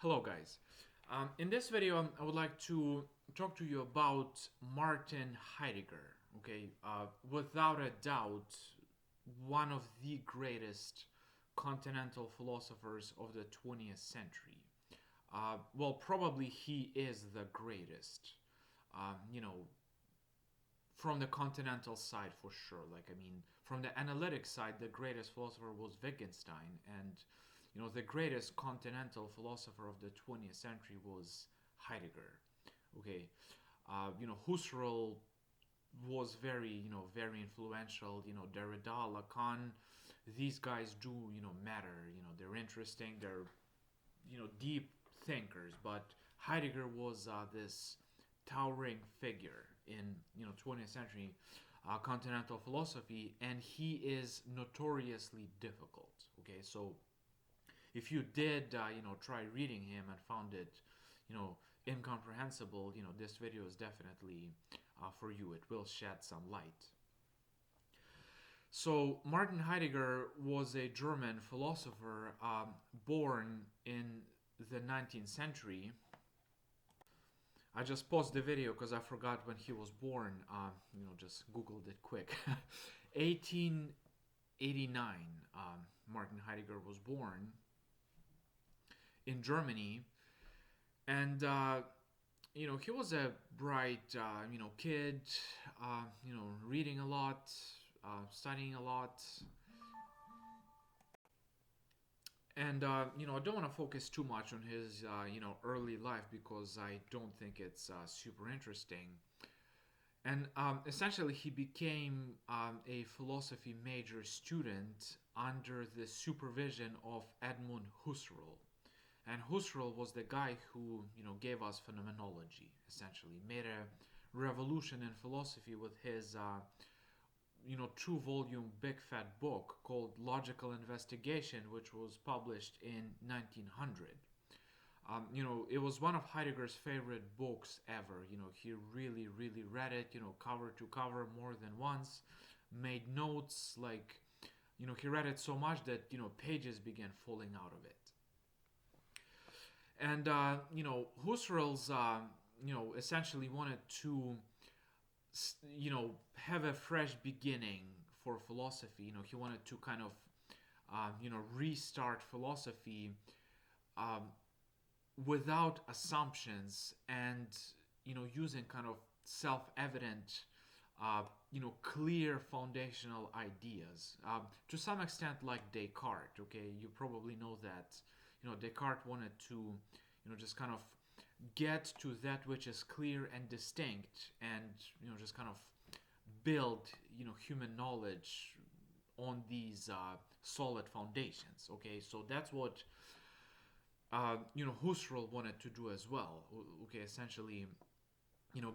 Hello guys. In this video I would like to talk to you about Martin Heidegger. Okay, without a doubt, one of the greatest continental philosophers of the 20th century. Well, probably he is the greatest. You know, from the continental side for sure. From the analytic side, the greatest philosopher was Wittgenstein, and the greatest continental philosopher of the 20th century was Heidegger. Okay, Husserl was very influential. Derrida, Lacan, these guys do matter. They're interesting. They're deep thinkers, but Heidegger was this towering figure in 20th century continental philosophy, and he is notoriously difficult. Okay, so if you did try reading him and found it you know incomprehensible, this video is definitely for you. It will shed some light. So Martin Heidegger was a German philosopher, born in the 19th century. I just paused the video because I forgot when he was born. Just googled it quick. 1889. Martin Heidegger was born in Germany, and he was a bright kid. Reading a lot, studying a lot, and I don't want to focus too much on his early life because I don't think it's super interesting. And essentially, he became a philosophy major student under the supervision of Edmund Husserl. And Husserl was the guy who gave us phenomenology. Essentially, made a revolution in philosophy with his 2-volume big fat book called Logical Investigation, which was published in 1900. It was one of Heidegger's favorite books ever. He really, really read it, cover to cover more than once, made notes, he read it so much that, pages began falling out of it. And, Husserl's, essentially wanted to, have a fresh beginning for philosophy. He wanted to kind of, restart philosophy without assumptions and using kind of self-evident clear foundational ideas, to some extent like Descartes. Okay, you probably know that Descartes wanted to just kind of get to that which is clear and distinct, and just kind of build human knowledge on these solid foundations. Okay, so that's what Husserl wanted to do as well. Okay, essentially,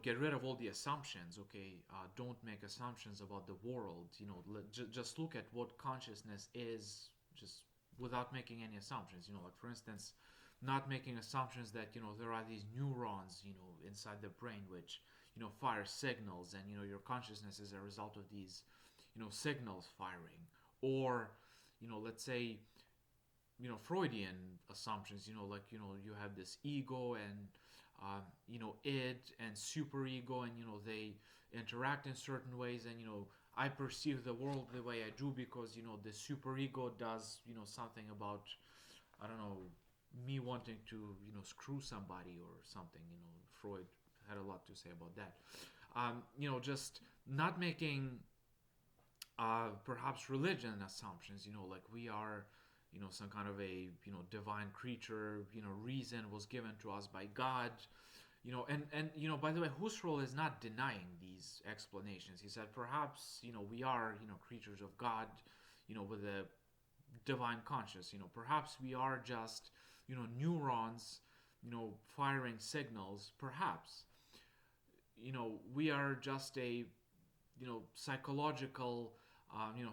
get rid of all the assumptions. Okay, don't make assumptions about the world. Just look at what consciousness is, just without making any assumptions. Like for instance, not making assumptions that there are these neurons inside the brain which fire signals, and your consciousness is a result of these signals firing. Or let's say Freudian assumptions, you have this ego and id and superego, and they interact in certain ways, and I perceive the world the way I do because the superego does something about, I don't know, me wanting to screw somebody or something. Freud had a lot to say about that. Just not making perhaps religion assumptions, like we are some kind of a divine creature. Reason was given to us by God. And by the way, Husserl is not denying these explanations. He said perhaps we are creatures of God, with a divine conscience. Perhaps we are just neurons firing signals. Perhaps we are just a psychological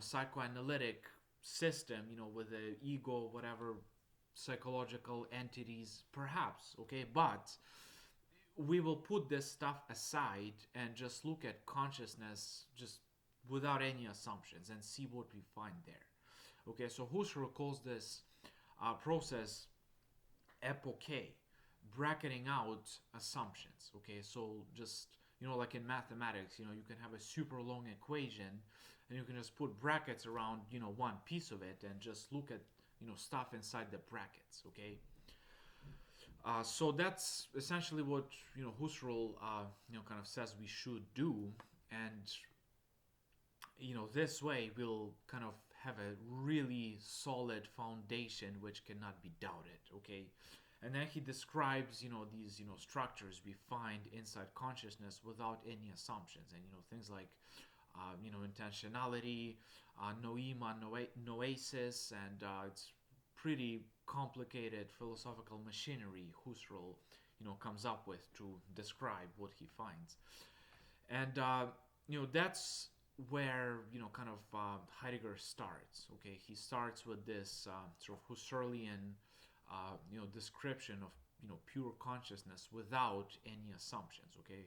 psychoanalytic system, with the ego, whatever psychological entities, perhaps. Okay, but we will put this stuff aside and just look at consciousness just without any assumptions and see what we find there. Okay, so Husserl calls this process epoche, bracketing out assumptions. Okay, so just like in mathematics, you can have a super long equation, and you can just put brackets around one piece of it and just look at stuff inside the brackets. Okay, so that's essentially what Husserl kind of says we should do, and this way we'll kind of have a really solid foundation which cannot be doubted. Okay, and then he describes these structures we find inside consciousness without any assumptions, and things like intentionality, noema, noesis, and it's pretty complicated philosophical machinery Husserl comes up with to describe what he finds. And that's where kind of Heidegger starts. Okay, he starts with this sort of Husserlian description of pure consciousness without any assumptions. Okay,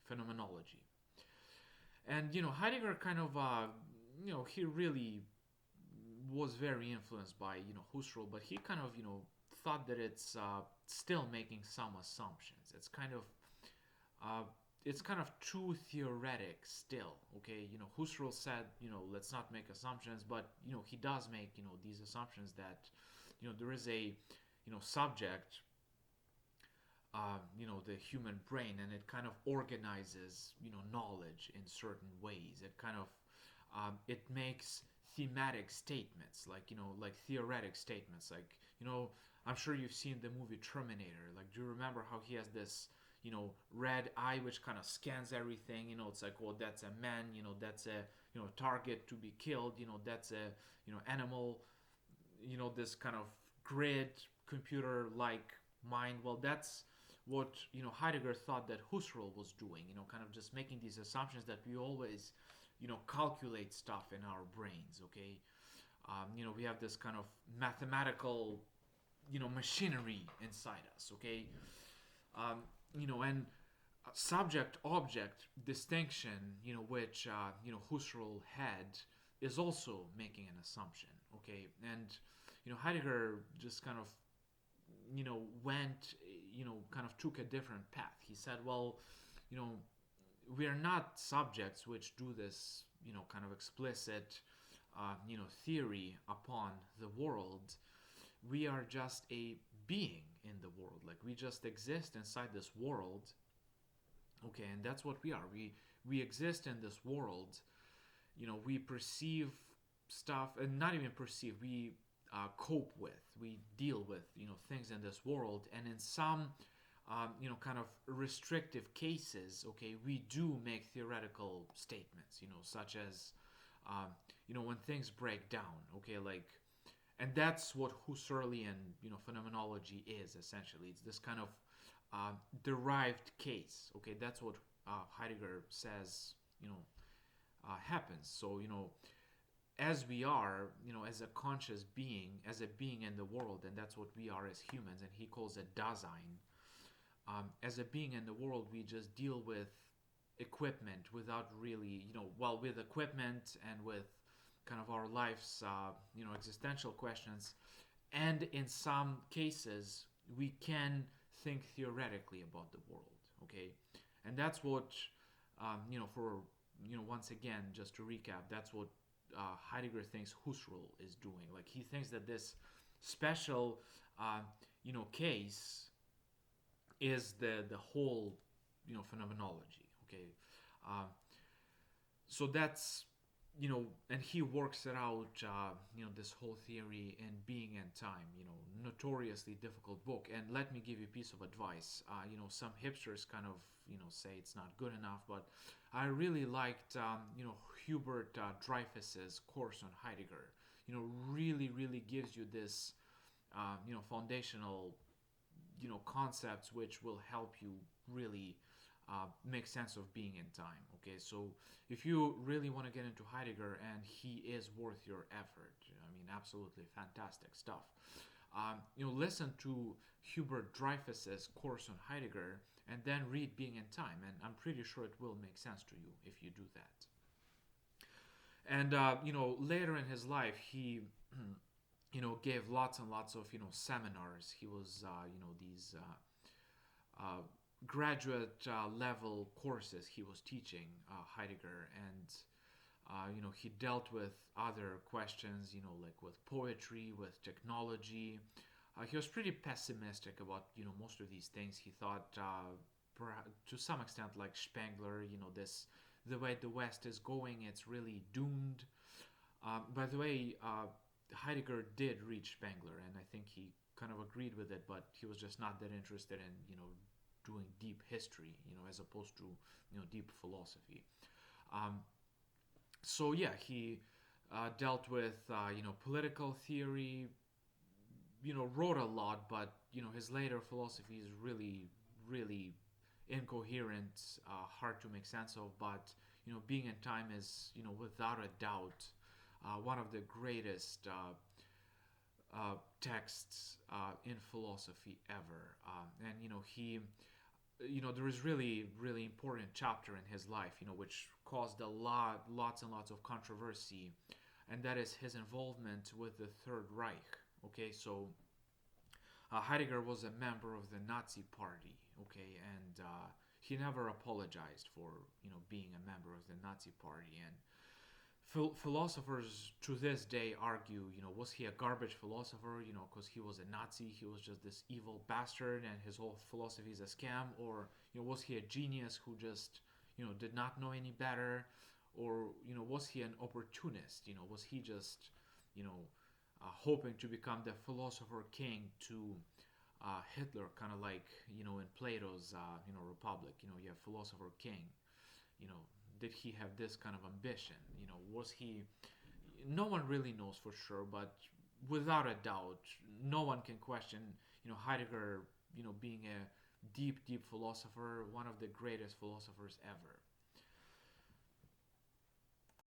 phenomenology. And Heidegger kind of he really was very influenced by Husserl, but he kind of thought that it's still making some assumptions. It's kind of too theoretic still. Okay, Husserl said let's not make assumptions, but he does make these assumptions that there is a subject, the human brain, and it kind of organizes knowledge in certain ways. It kind of it makes thematic statements, like theoretic statements, like I'm sure you've seen the movie Terminator. Like, do you remember how he has this red eye which kind of scans everything? It's like, oh, that's a man, that's a target to be killed, that's a animal, this kind of grid computer like mind. Well, that's what Heidegger thought that Husserl was doing, kind of just making these assumptions that we always calculate stuff in our brains. Okay, we have this kind of mathematical machinery inside us. Okay, and subject object distinction which Husserl had is also making an assumption. Okay, and Heidegger just kind of went kind of took a different path. He said, well, we are not subjects which do this kind of explicit theory upon the world. We are just a being in the world. Like, we just exist inside this world. Okay, and that's what we are. We exist in this world. We perceive stuff, and not even perceive, we cope with, we deal with things in this world, and in some kind of restrictive cases, okay, we do make theoretical statements, such as when things break down. Okay, like, and that's what Husserlian phenomenology is essentially. It's this kind of derived case. Okay, that's what Heidegger says happens. So as we are, as a conscious being, as a being in the world, and that's what we are as humans, and he calls it Dasein. As a being in the world, we just deal with equipment without really, with equipment and with kind of our life's, existential questions. And in some cases, we can think theoretically about the world. Okay, and that's what, once again, just to recap, that's what Heidegger thinks Husserl is doing. Like, he thinks that this special, case is the whole, phenomenology. Okay, so that's and he works it out. This whole theory in Being and Time. Notoriously difficult book. And let me give you a piece of advice. Some hipsters kind of say it's not good enough, but I really liked Hubert Dreyfus's course on Heidegger. Really gives you this foundational concepts which will help you really make sense of being in time. Okay, so if you really want to get into Heidegger, and he is worth your effort, absolutely fantastic stuff. Listen to Hubert Dreyfus's course on Heidegger, and then read Being in Time, and I'm pretty sure it will make sense to you if you do that. And later in his life, he gave lots and lots of seminars. He was these uh, graduate level courses he was teaching, Heidegger, and he dealt with other questions, like with poetry, with technology. He was pretty pessimistic about most of these things. He thought, to some extent, like Spengler, this the way the West is going, it's really doomed. By the way, Heidegger did read Spengler, and I think he kind of agreed with it, but he was just not that interested in doing deep history, as opposed to deep philosophy. Um, so yeah, he dealt with political theory. Wrote a lot, but his later philosophy is really incoherent, hard to make sense of. But Being in Time is without a doubt one of the greatest texts in philosophy ever. And he there is really important chapter in his life, which caused lots and lots of controversy, and that is his involvement with the Third Reich. Okay, so Heidegger was a member of the Nazi Party. Okay, and he never apologized for being a member of the Nazi Party. And philosophers to this day argue, was he a garbage philosopher? Because he was a Nazi, he was just this evil bastard, and his whole philosophy is a scam, or was he a genius who just did not know any better, or was he an opportunist? Was he just hoping to become the philosopher king to Hitler, kind of like in Plato's Republic? You have philosopher king. You know, did he have this kind of ambition? Was he? No one really knows for sure, but without a doubt, no one can question Heidegger being a deep philosopher, one of the greatest philosophers ever.